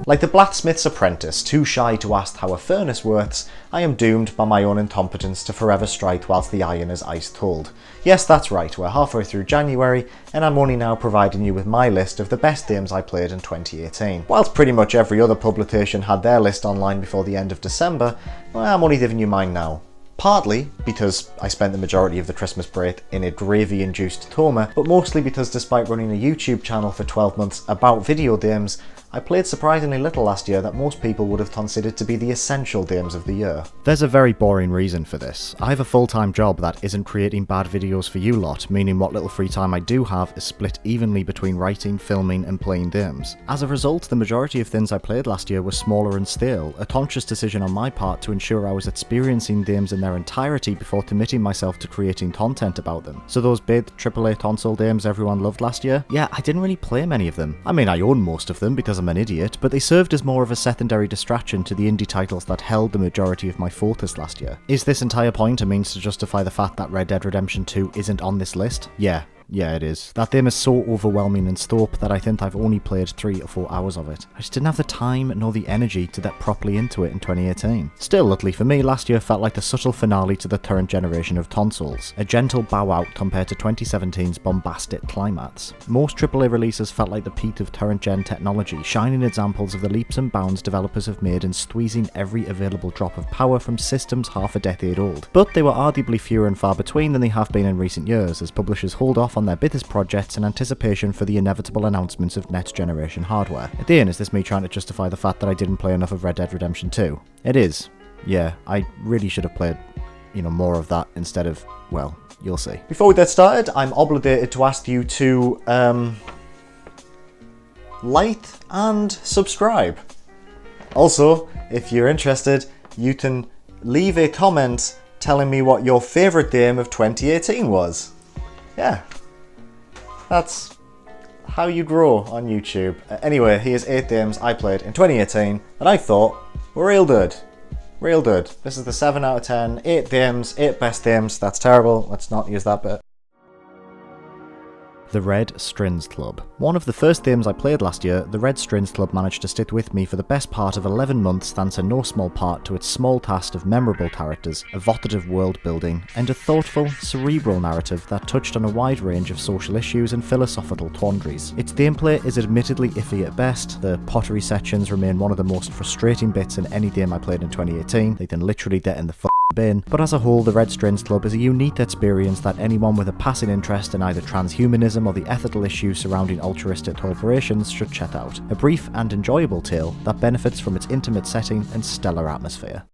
Like the blacksmith's apprentice, too shy to ask how a furnace works, I am doomed by my own incompetence to forever strike whilst the iron is ice cold. Yes, that's right, we're halfway through January, and I'm only now providing you with my list of the best games I played in 2018. Whilst pretty much every other publication had their list online before the end of December, well, I'm only giving you mine now. Partly because I spent the majority of the Christmas break in a gravy-induced coma, but mostly because despite running a YouTube channel for 12 months about video games, I played surprisingly little last year that most people would have considered to be the essential games of the year. There's a very boring reason for this. I have a full-time job that isn't creating bad videos for you lot, meaning what little free time I do have is split evenly between writing, filming and playing games. As a result, the majority of things I played last year were smaller and stale, a conscious decision on my part to ensure I was experiencing games in their entirety before committing myself to creating content about them. So those big AAA console games everyone loved last year? Yeah, I didn't really play many of them. I mean, I own most of them because I'm an idiot, but they served as more of a secondary distraction to the indie titles that held the majority of my focus last year. Is this entire point a means to justify the fact that Red Dead Redemption 2 isn't on this list? Yeah, it is. That game is so overwhelming in scope that I think I've only played 3 or 4 hours of it. I just didn't have the time nor the energy to get properly into it in 2018. Still, luckily for me, last year felt like the subtle finale to the current generation of consoles. A gentle bow out compared to 2017's bombastic climax. Most AAA releases felt like the peak of current gen technology, shining examples of the leaps and bounds developers have made in squeezing every available drop of power from systems half a decade old. But they were arguably fewer and far between than they have been in recent years, as publishers hold off on their biggest projects in anticipation for the inevitable announcements of next generation hardware. Again, is this me trying to justify the fact that I didn't play enough of Red Dead Redemption 2? It is. Yeah, I really should have played, more of that instead of, well, you'll see. Before we get started, I'm obligated to ask you to, like and subscribe. Also, if you're interested, you can leave a comment telling me what your favourite game of 2018 was. Yeah. That's how you grow on YouTube. Anyway, here's 8 games I played in 2018 that I thought were real good. Real good. This is the 7 out of 10. 8 games, 8 best games. That's terrible. Let's not use that bit. The Red Strings Club. One of the first games I played last year, the Red Strings Club managed to stick with me for the best part of 11 months thanks in no small part to its small cast of memorable characters, evocative world building, and a thoughtful, cerebral narrative that touched on a wide range of social issues and philosophical quandaries. Its gameplay is admittedly iffy at best, the pottery sections remain one of the most frustrating bits in any game I played in 2018, they can literally get in the bin, but as a whole the Red Strings Club is a unique experience that anyone with a passing interest in either transhumanism or the ethical issues surrounding altruistic corporations should check out. A brief and enjoyable tale that benefits from its intimate setting and stellar atmosphere.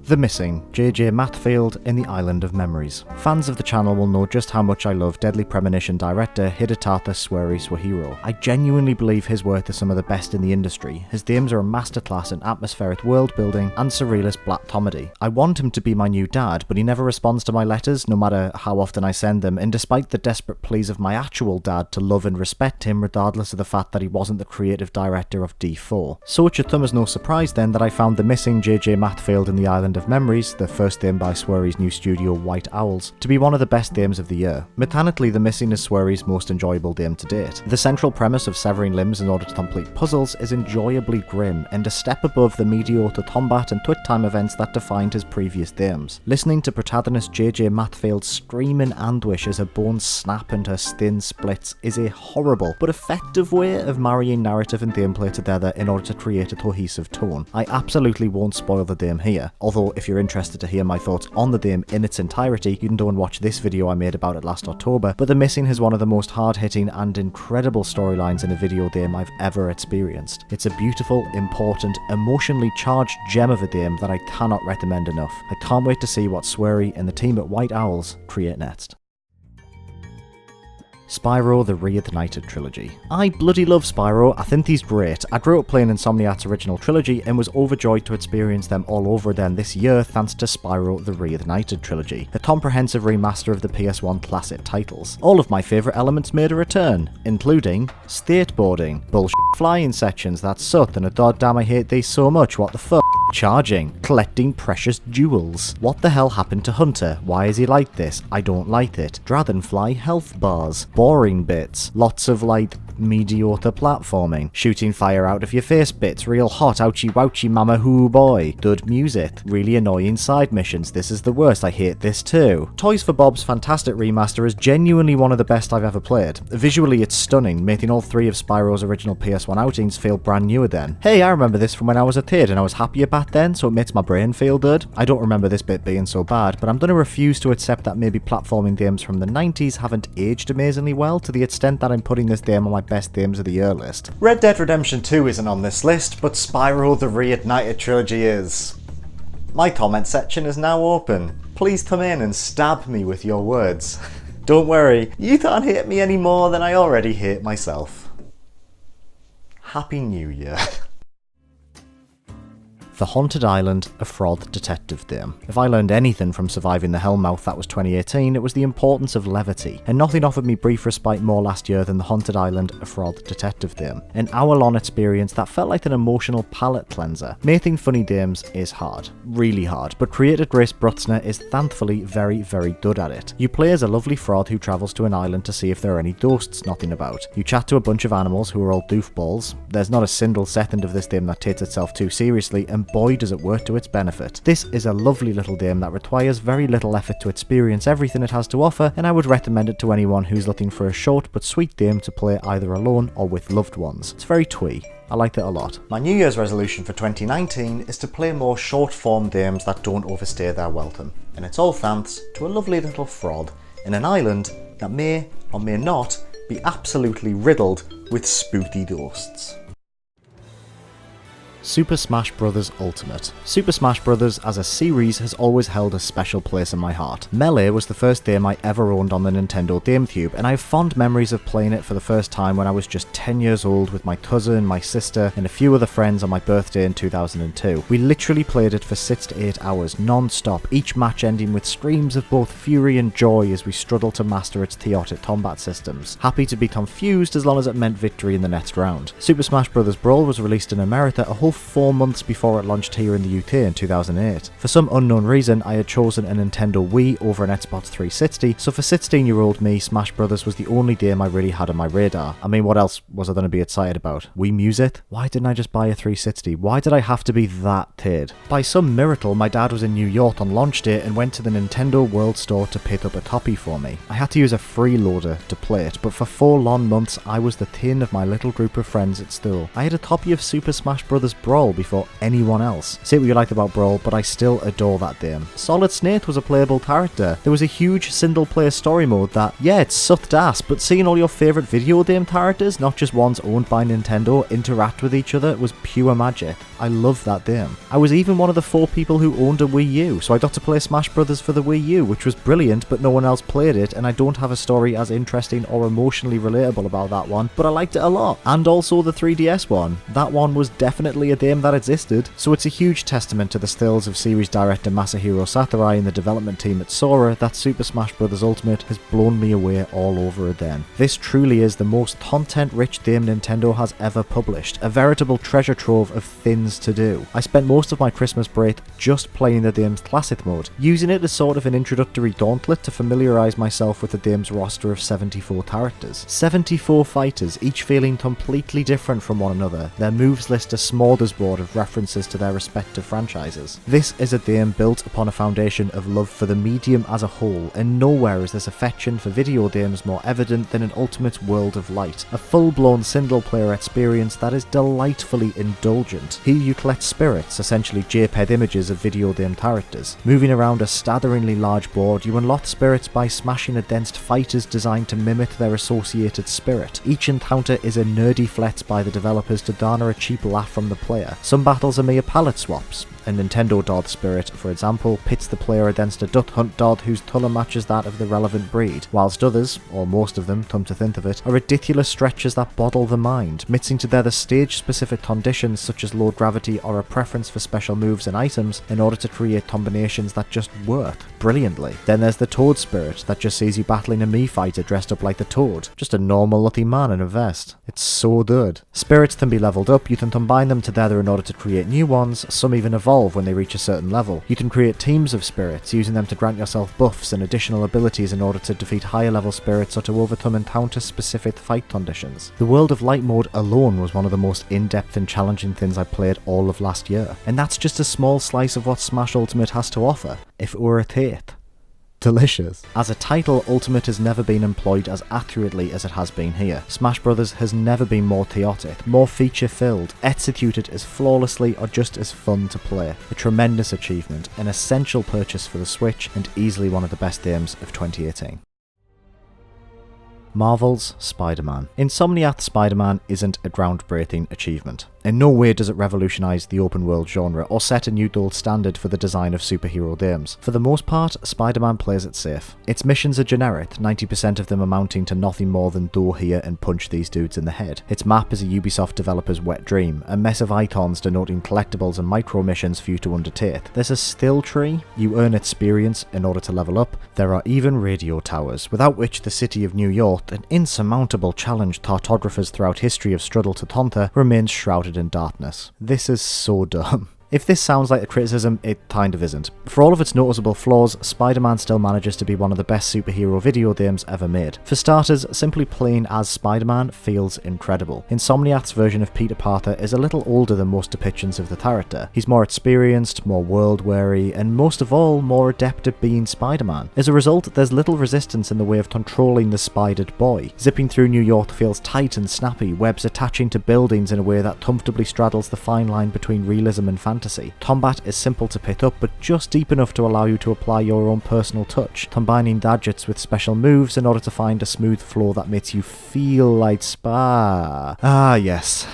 The Missing, J.J. Mathfield in the Island of Memories. Fans of the channel will know just how much I love Deadly Premonition director Hidetaka Suehiro. I genuinely believe his work is some of the best in the industry. His games are a masterclass in atmospheric world building and surrealist black comedy. I want him to be my new dad, but he never responds to my letters, no matter how often I send them, and despite the desperate pleas of my actual dad to love and respect him regardless of the fact that he wasn't the creative director of D4. So it should come as no surprise then that I found The Missing, J.J. Mathfield in the Island of Memories, the first game by Suehiri's new studio White Owls, to be one of the best games of the year. Mechanically, The Missing is Suehiri's most enjoyable game to date. The central premise of severing limbs in order to complete puzzles is enjoyably grim, and a step above the mediocre combat and quick time events that defined his previous games. Listening to protagonist J.J. Mathfield scream in anguish as her bones snap and her skin splits is a horrible but effective way of marrying narrative and gameplay together in order to create a cohesive tone. I absolutely won't spoil the game here, although if you're interested to hear my thoughts on the game in its entirety, you can go and watch this video I made about it last October, but The Missing has one of the most hard-hitting and incredible storylines in a video game I've ever experienced. It's a beautiful, important, emotionally charged gem of a game that I cannot recommend enough. I can't wait to see what Suehiri and the team at White Owls create next. Spyro the Reignited Trilogy. I bloody love Spyro, I think he's great. I grew up playing Insomniac's original trilogy and was overjoyed to experience them all over again this year thanks to Spyro the Reignited Trilogy, a comprehensive remaster of the PS1 classic titles. All of my favourite elements made a return, including skateboarding, bullshit flying sections that sucked and goddamn I hate these so much, what the fuck, charging, collecting precious jewels. What the hell happened to Hunter? Why is he like this? I don't like it. Dragonfly health bars. Boring bits, lots of like mediocre platforming. Shooting fire out of your face bits, real hot, ouchie wouchie mama hoo boy. Dud music, really annoying side missions, this is the worst, I hate this too. Toys for Bob's fantastic remaster is genuinely one of the best I've ever played. Visually it's stunning, making all three of Spyro's original PS1 outings feel brand new again. Hey, I remember this from when I was a kid and I was happier back then, so it makes my brain feel good. I don't remember this bit being so bad, but I'm gonna refuse to accept that maybe platforming games from the 90s haven't aged amazingly well, to the extent that I'm putting this game on my best games of the year list. Red Dead Redemption 2 isn't on this list, but Spyro the Reignited Trilogy is. My comment section is now open. Please come in and stab me with your words. Don't worry, you can't hate me any more than I already hate myself. Happy New Year. The Haunted Island, a fraud detective game. If I learned anything from surviving the Hellmouth that was 2018, it was the importance of levity, and nothing offered me brief respite more last year than the Haunted Island, a fraud detective game. An hour-long experience that felt like an emotional palate cleanser. Making funny games is hard, really hard, but creator Grace Brutzner is thankfully very, very good at it. You play as a lovely fraud who travels to an island to see if there are any ghosts knocking about. You chat to a bunch of animals who are all doofballs. There's not a single second of this game that takes itself too seriously, and boy does it work to its benefit. This is a lovely little game that requires very little effort to experience everything it has to offer, and I would recommend it to anyone who's looking for a short but sweet game to play either alone or with loved ones. It's very twee. I liked it a lot. My New Year's resolution for 2019 is to play more short form games that don't overstay their welcome, and it's all thanks to a lovely little fraud in an island that may or may not be absolutely riddled with spooky ghosts. Super Smash Bros. Ultimate. Super Smash Bros. As a series has always held a special place in my heart. Melee was the first game I ever owned on the Nintendo GameCube, and I have fond memories of playing it for the first time when I was just 10 years old with my cousin, my sister, and a few other friends on my birthday in 2002. We literally played it for 6 to 8 hours non-stop, each match ending with screams of both fury and joy as we struggled to master its chaotic combat systems. Happy to be confused as long as it meant victory in the next round. Super Smash Bros. Brawl was released in America a whole 4 months before it launched here in the UK in 2008. For some unknown reason, I had chosen a Nintendo Wii over an Xbox 360, so for 16-year-old me, Smash Bros. Was the only game I really had on my radar. I mean, what else was I going to be excited about? Wii Music? Why didn't I just buy a 360? Why did I have to be that kid? By some miracle, my dad was in New York on launch day and went to the Nintendo World Store to pick up a copy for me. I had to use a freeloader to play it, but for 4 long months, I was the teen of my little group of friends at school. I had a copy of Super Smash Bros. Brawl before anyone else. Say what you liked about Brawl, but I still adore that game. Solid Snake was a playable character. There was a huge single player story mode that, yeah, it sucked ass, but seeing all your favourite video game characters, not just ones owned by Nintendo, interact with each other was pure magic. I love that game. I was even one of the 4 people who owned a Wii U, so I got to play Smash Bros. For the Wii U, which was brilliant, but no one else played it, and I don't have a story as interesting or emotionally relatable about that one, but I liked it a lot. And also the 3DS one. That one was definitely a game that existed, so it's a huge testament to the skills of series director Masahiro Sakurai and the development team at Sora that Super Smash Bros. Ultimate has blown me away all over again. This truly is the most content-rich game Nintendo has ever published, a veritable treasure trove of things to do. I spent most of my Christmas break just playing the game's classic mode, using it as sort of an introductory gauntlet to familiarise myself with the game's roster of 74 characters. 74 fighters, each feeling completely different from one another, their moves list a smorgasbord of references to their respective franchises. This is a game built upon a foundation of love for the medium as a whole, and nowhere is this affection for video games more evident than in Ultimate World of Light, a full-blown single-player experience that is delightfully indulgent. Here you collect spirits, essentially JPEG images of video game characters. Moving around a staggeringly large board, you unlock spirits by smashing against fighters designed to mimic their associated spirit. Each encounter is a nerdy flex by the developers to garner a cheap laugh from the player. Some battles are mere palette swaps. A Nintendo Dog Spirit, for example, pits the player against a Duck Hunt Dog whose colour matches that of the relevant breed, whilst others, or most of them, come to think of it, are ridiculous stretches that bottle the mind, mixing together stage-specific conditions such as low gravity or a preference for special moves and items in order to create combinations that just work brilliantly. Then there's the Toad Spirit that just sees you battling a Mii fighter dressed up like the Toad, just a normal looking man in a vest. It's so good. Spirits can be leveled up, you can combine them together in order to create new ones, some even evolve evolve when they reach a certain level. You can create teams of spirits, using them to grant yourself buffs and additional abilities in order to defeat higher level spirits or to overcome encounter-specific fight conditions. The World of Light mode alone was one of the most in-depth and challenging things I played all of last year, and that's just a small slice of what Smash Ultimate has to offer. If it were a taste. Delicious. As a title, Ultimate has never been employed as accurately as it has been here. Smash Bros. Has never been more chaotic, more feature-filled, executed as flawlessly or just as fun to play. A tremendous achievement, an essential purchase for the Switch, and easily one of the best games of 2018. Marvel's Spider-Man. Insomniac's Spider-Man isn't a groundbreaking achievement. In no way does it revolutionise the open world genre or set a new gold standard for the design of superhero games. For the most part, Spider-Man plays it safe. Its missions are generic, 90% of them amounting to nothing more than go here and punch these dudes in the head. Its map is a Ubisoft developer's wet dream, a mess of icons denoting collectibles and micro missions for you to undertake. There's a still tree, you earn experience in order to level up. There are even radio towers, without which the city of New York, an insurmountable challenge cartographers throughout history have struggled to conquer, remains shrouded in darkness. This is so dumb. If this sounds like a criticism, it kind of isn't. For all of its noticeable flaws, Spider-Man still manages to be one of the best superhero video games ever made. For starters, simply playing as Spider-Man feels incredible. Insomniac's version of Peter Parker is a little older than most depictions of the character. He's more experienced, more world-weary, and most of all, more adept at being Spider-Man. As a result, there's little resistance in the way of controlling the spidered boy. Zipping through New York feels tight and snappy, webs attaching to buildings in a way that comfortably straddles the fine line between realism and fantasy. Combat is simple to pick up, but just deep enough to allow you to apply your own personal touch, combining gadgets with special moves in order to find a smooth flow that makes you feel like spa. Ah yes,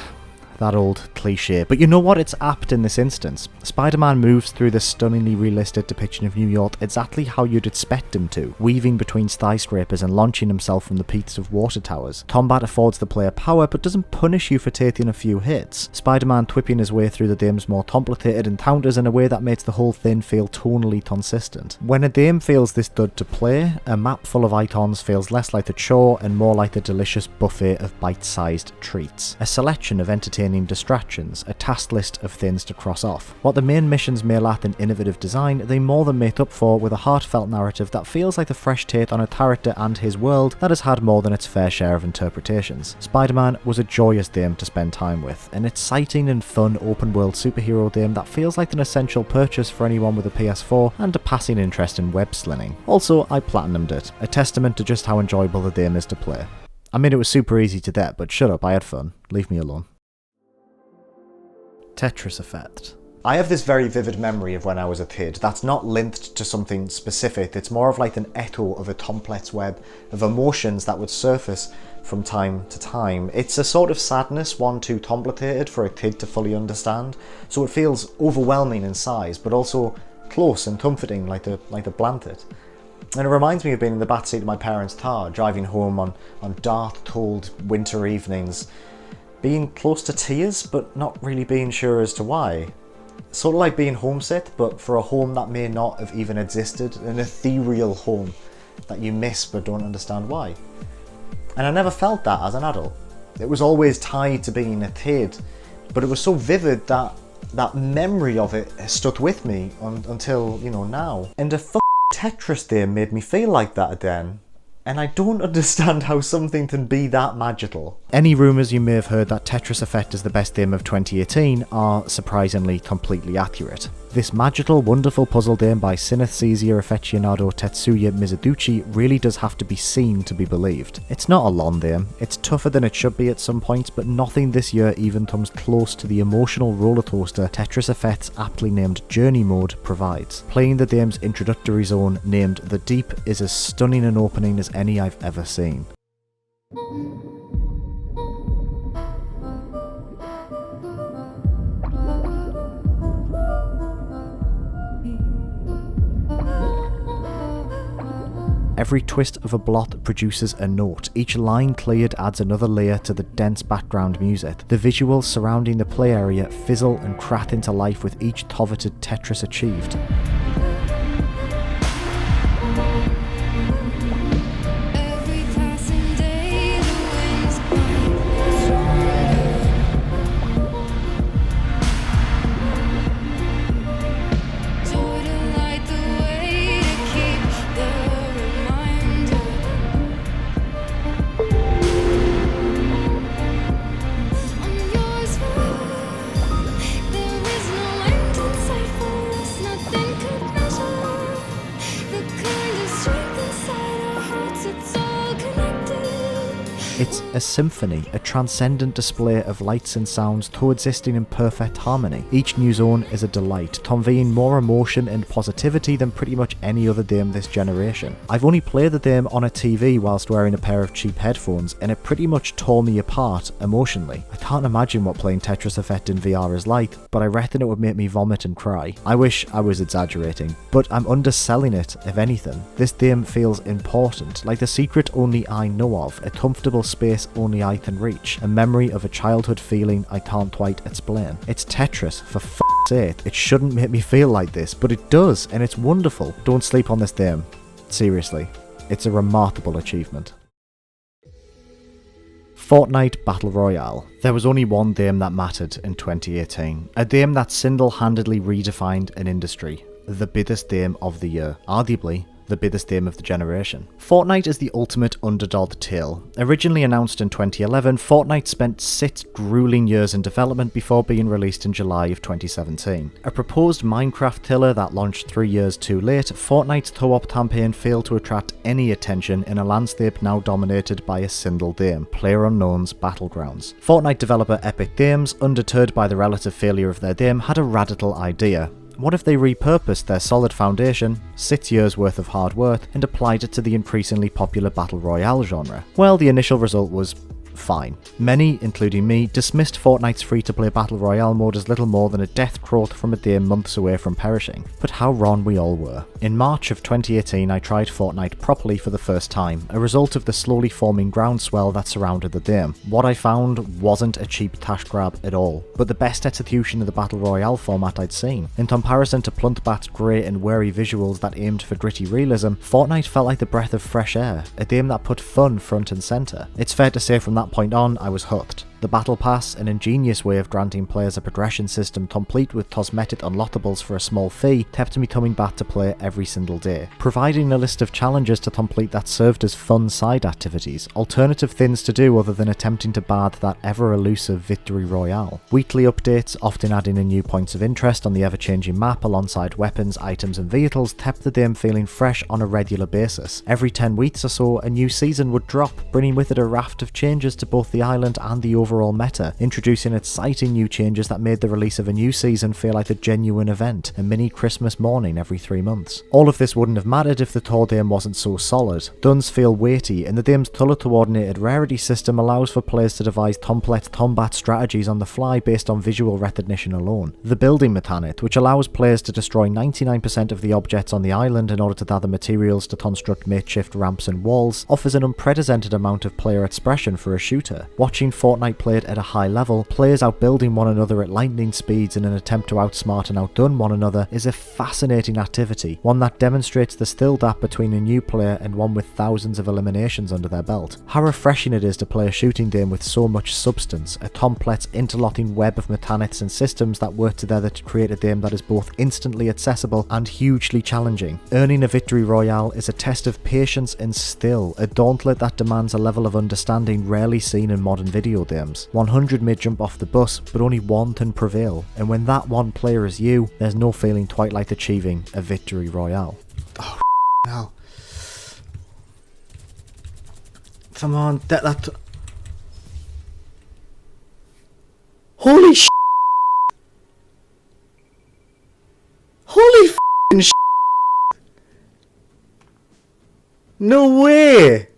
that old cliche. But you know what? It's apt in this instance. Spider-Man moves through this stunningly realistic depiction of New York exactly how you'd expect him to, weaving between skyscrapers and launching himself from the peaks of water towers. Combat affords the player power but doesn't punish you for taking a few hits. Spider-Man twipping his way through the game's more complicated encounters in a way that makes the whole thing feel tonally consistent. When a game feels this good to play, a map full of icons feels less like a chore and more like a delicious buffet of bite-sized treats. A selection of entertaining distractions, a task list of things to cross off. What the main missions may lack in innovative design, they more than make up for with a heartfelt narrative that feels like a fresh take on a character and his world that has had more than its fair share of interpretations. Spider-Man was a joyous game to spend time with, an exciting and fun open world superhero game that feels like an essential purchase for anyone with a PS4 and a passing interest in web slinging. Also, I platinumed it, a testament to just how enjoyable the game is to play. I mean, it was super easy to get, but shut up, I had fun. Leave me alone. Tetris Effect. I have this very vivid memory of when I was a kid that's not linked to something specific. It's more of like an echo of a complex web of emotions that would surface from time to time. It's a sort of sadness, one too complicated for a kid to fully understand, so it feels overwhelming in size, but also close and comforting like a blanket. And it reminds me of being in the backseat of my parents' car, driving home on dark, cold winter evenings, being close to tears, but not really being sure as to why. Sort of like being homesick, but for a home that may not have even existed, an ethereal home that you miss but don't understand why. And I never felt that as an adult. It was always tied to being a kid, but it was so vivid that that memory of it has stuck with me until, now. And a Tetris game made me feel like that again. And I don't understand how something can be that magical. Any rumours you may have heard that Tetris Effect is the best game of 2018 are surprisingly completely accurate. This magical, wonderful puzzle game by synesthesia aficionado Tetsuya Mizuguchi really does have to be seen to be believed. It's not a long game, it's tougher than it should be at some points, but nothing this year even comes close to the emotional rollercoaster Tetris Effect's aptly named Journey Mode provides. Playing the game's introductory zone, named The Deep, is as stunning an opening as any I've ever seen. Every twist of a blot produces a note. Each line cleared adds another layer to the dense background music. The visuals surrounding the play area fizzle and crack into life with each coveted Tetris achieved. It's a symphony, a transcendent display of lights and sounds coexisting in perfect harmony. Each new zone is a delight, conveying more emotion and positivity than pretty much any other game this generation. I've only played the game on a TV whilst wearing a pair of cheap headphones, and it pretty much tore me apart emotionally. I can't imagine what playing Tetris Effect in VR is like, but I reckon it would make me vomit and cry. I wish I was exaggerating, but I'm underselling it if anything. This game feels important, like the secret only I know of, a comfortable space only I can reach, a memory of a childhood feeling I can't quite explain. It's Tetris, for f***'s sake. It shouldn't make me feel like this, but it does, and it's wonderful. Don't sleep on this game. Seriously, it's a remarkable achievement. Fortnite Battle Royale. There was only one game that mattered in 2018, a game that single-handedly redefined an industry, the biggest game of the year, arguably the biggest game of the generation. Fortnite is the ultimate underdog tale. Originally announced in 2011, Fortnite spent 6 grueling years in development before being released in July of 2017. A proposed Minecraft killer that launched 3 years too late, Fortnite's co-op campaign failed to attract any attention in a landscape now dominated by a single game, PlayerUnknown's Battlegrounds. Fortnite developer Epic Games, undeterred by the relative failure of their game, had a radical idea. What if they repurposed their solid foundation, 6 years worth of hard work, and applied it to the increasingly popular Battle Royale genre? Well, the initial result was fine. Many, including me, dismissed Fortnite's free-to-play Battle Royale mode as little more than a death growth from a game months away from perishing. But how wrong we all were. In March of 2018, I tried Fortnite properly for the first time, a result of the slowly forming groundswell that surrounded the game. What I found wasn't a cheap cash grab at all, but the best execution of the Battle Royale format I'd seen. In comparison to Pluntbat's grey and wary visuals that aimed for gritty realism, Fortnite felt like the breath of fresh air, a game that put fun front and centre. It's fair to say from that point on, I was hooked. The Battle Pass, an ingenious way of granting players a progression system complete with cosmetic unlockables for a small fee, kept me coming back to play every single day, providing a list of challenges to complete that served as fun side activities, alternative things to do other than attempting to bard that ever-elusive victory royale. Weekly updates, often adding in new points of interest on the ever-changing map alongside weapons, items and vehicles, kept the game feeling fresh on a regular basis. Every 10 weeks or so, a new season would drop, bringing with it a raft of changes to both the island and the overall meta, introducing exciting new changes that made the release of a new season feel like a genuine event, a mini Christmas morning every 3 months. All of this wouldn't have mattered if the core game wasn't so solid. Guns feel weighty, and the game's colour coordinated rarity system allows for players to devise complex combat strategies on the fly based on visual recognition alone. The building mechanic, which allows players to destroy 99% of the objects on the island in order to gather materials to construct makeshift ramps and walls, offers an unprecedented amount of player expression for a shooter. Watching Fortnite played at a high level, players outbuilding one another at lightning speeds in an attempt to outsmart and outdone one another is a fascinating activity, one that demonstrates the skill gap between a new player and one with thousands of eliminations under their belt. How refreshing it is to play a shooting game with so much substance, a complex interlocking web of mechanics and systems that work together to create a game that is both instantly accessible and hugely challenging. Earning a victory royale is a test of patience and skill, a gauntlet that demands a level of understanding rarely seen in modern video games. 100 may jump off the bus, but only one can prevail, and when that one player is you, there's no feeling quite like achieving a victory royale. Oh, hell. Come on, that... Holy sh**! Holy f***ing sh**! No way!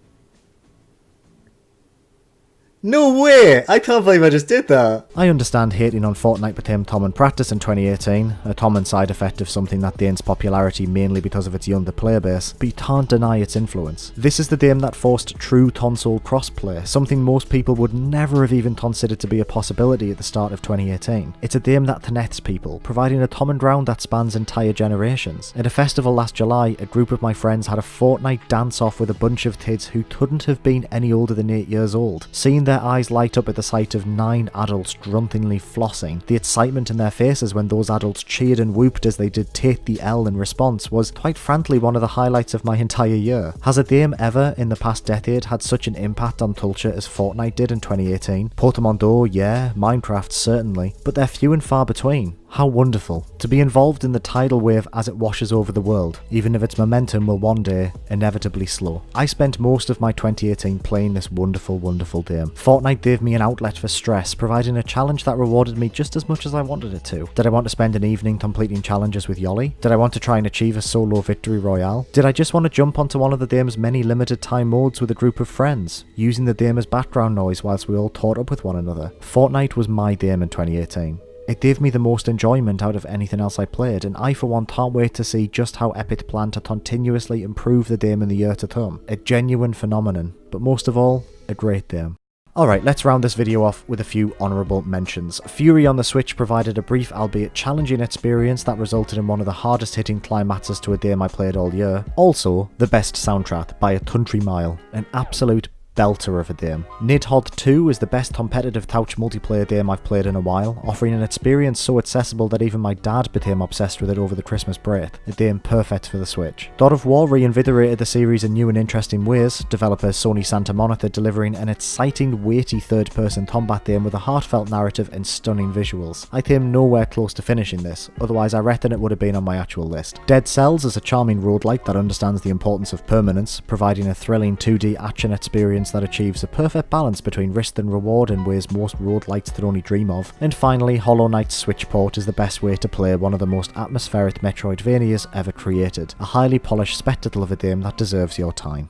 No way! I can't believe I just did that. I understand hating on Fortnite became common practice in 2018, a common side effect of something that gains popularity mainly because of its younger player base, but you can't deny its influence. This is the game that forced true console crossplay, something most people would never have even considered to be a possibility at the start of 2018. It's a game that connects people, providing a common ground that spans entire generations. At a festival last July, a group of my friends had a Fortnite dance-off with a bunch of kids who couldn't have been any older than 8 years old. Seeing their eyes light up at the sight of 9 adults drunkenly flossing, the excitement in their faces when those adults cheered and whooped as they did Take the L in response was, quite frankly, one of the highlights of my entire year. Has a game ever in the past decade had such an impact on culture as Fortnite did in 2018? Pokemon Go, yeah, Minecraft certainly, but they're few and far between. How wonderful to be involved in the tidal wave as it washes over the world, even if its momentum will one day inevitably slow. I spent most of my 2018 playing this wonderful game. Fortnite gave me an outlet for stress, providing a challenge that rewarded me just as much as I wanted it to. Did I want to spend an evening completing challenges with Yoli? Did I want to try and achieve a solo victory royale? Did I just want to jump onto one of the game's many limited time modes with a group of friends, using the game as background noise whilst we all taught up with one another? Fortnite was my game in 2018. It gave me the most enjoyment out of anything else I played, and I for one can't wait to see just how Epic plan to continuously improve the game in the year to come. A genuine phenomenon, but most of all, a great game. Alright, let's round this video off with a few honourable mentions. Fury on the Switch provided a brief albeit challenging experience that resulted in one of the hardest hitting climaxes to a game I played all year. Also, the best soundtrack by a country mile. An absolute belter of a game. Nidhogg 2 is the best competitive couch multiplayer game I've played in a while, offering an experience so accessible that even my dad became obsessed with it over the Christmas break, a game perfect for the Switch. God of War reinvigorated the series in new and interesting ways, developer Sony Santa Monica delivering an exciting, weighty third-person combat game with a heartfelt narrative and stunning visuals. I came nowhere close to finishing this, otherwise I reckon it would have been on my actual list. Dead Cells is a charming roguelike that understands the importance of permanence, providing a thrilling 2D action experience that achieves a perfect balance between risk and reward in ways most roguelikes could only dream of. And finally, Hollow Knight's Switch port is the best way to play one of the most atmospheric Metroidvanias ever created, a highly polished spectacle of a game that deserves your time.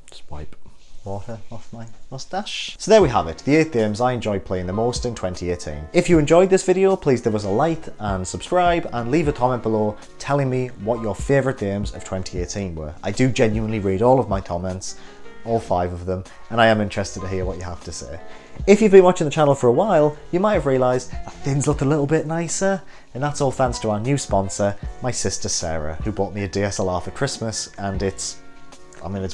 Just wipe water off my mustache. So there we have it, the 8 games I enjoyed playing the most in 2018. If you enjoyed this video, please give us a like and subscribe and leave a comment below telling me what your favourite games of 2018 were. I do genuinely read all of my comments, all 5 of them, and I am interested to hear what you have to say. If you've been watching the channel for a while, you might have realised that things look a little bit nicer, and that's all thanks to our new sponsor, my sister Sarah, who bought me a DSLR for Christmas, and it's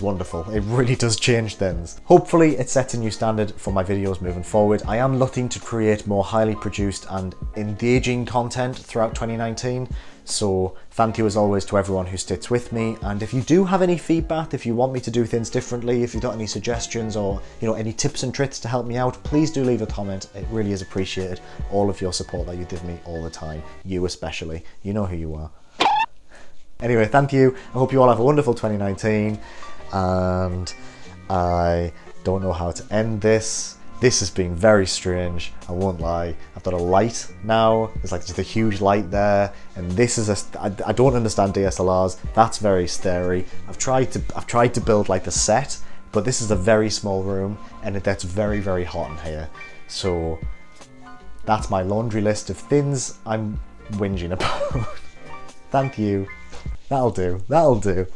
wonderful. It really does change things. Hopefully it sets a new standard for my videos moving forward. I am looking to create more highly produced and engaging content throughout 2019. So thank you as always to everyone who sticks with me. And if you do have any feedback, if you want me to do things differently, if you've got any suggestions or any tips and tricks to help me out, please do leave a comment. It really is appreciated. All of your support that you give me all the time. You especially. You know who you are. Anyway, thank you. I hope you all have a wonderful 2019, and I don't know how to end this. This has been very strange, I won't lie. I've got a light now, there's like just a huge light there, and this is I don't understand DSLRs, that's very scary. I've tried to build like the set, but this is a very small room, and it gets very, very hot in here. So that's my laundry list of things I'm whinging about. Thank you. That'll do, that'll do.